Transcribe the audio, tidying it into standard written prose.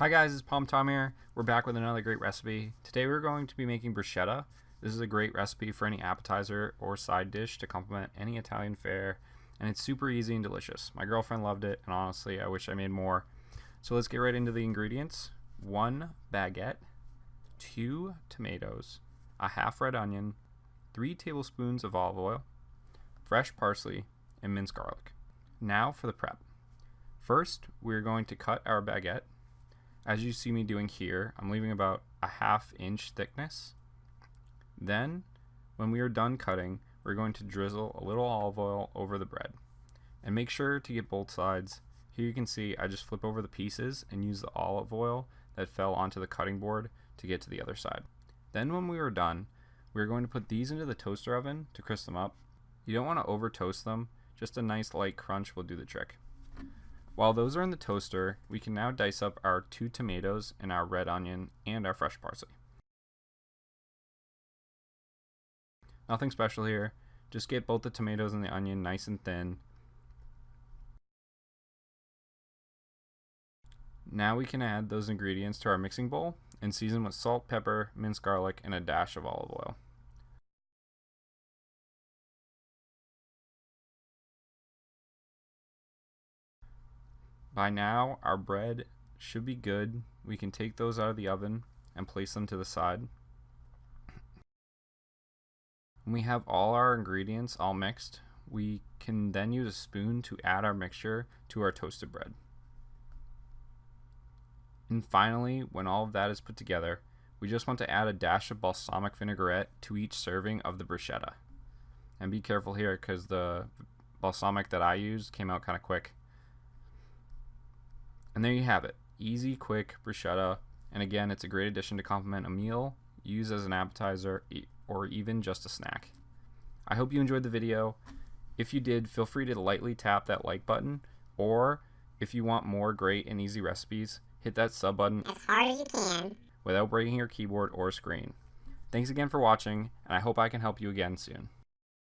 Hi guys, it's Palm Tom here. We're back with another great recipe. Today we're going to be making bruschetta. This is a great recipe for any appetizer or side dish to complement any Italian fare, and it's super easy and delicious. My girlfriend loved it, and honestly, I wish I made more. So let's get right into the ingredients. 1 baguette, 2 tomatoes, a half red onion, 3 tablespoons of olive oil, fresh parsley, and minced garlic. Now for the prep. First, we're going to cut our baguette. As you see me doing here, I'm leaving about a ½ inch thickness. Then, when we are done cutting, we're going to drizzle a little olive oil over the bread. And make sure to get both sides. Here you can see I just flip over the pieces and use the olive oil that fell onto the cutting board to get to the other side. Then when we are done, we're going to put these into the toaster oven to crisp them up. You don't want to over toast them, just a nice light crunch will do the trick. While those are in the toaster, we can now dice up our 2 tomatoes and our red onion and our fresh parsley. Nothing special here, just get both the tomatoes and the onion nice and thin. Now we can add those ingredients to our mixing bowl and season with salt, pepper, minced garlic, and a dash of olive oil. By now, our bread should be good. We can take those out of the oven and place them to the side. When we have all our ingredients all mixed, we can then use a spoon to add our mixture to our toasted bread. And finally, when all of that is put together, we just want to add a dash of balsamic vinaigrette to each serving of the bruschetta. And be careful here because the balsamic that I used came out kind of quick. And there you have it, easy, quick bruschetta, and again, it's a great addition to complement a meal, use as an appetizer, or even just a snack. I hope you enjoyed the video. If you did, feel free to lightly tap that like button, or if you want more great and easy recipes, hit that sub button as hard as you can without breaking your keyboard or screen. Thanks again for watching, and I hope I can help you again soon.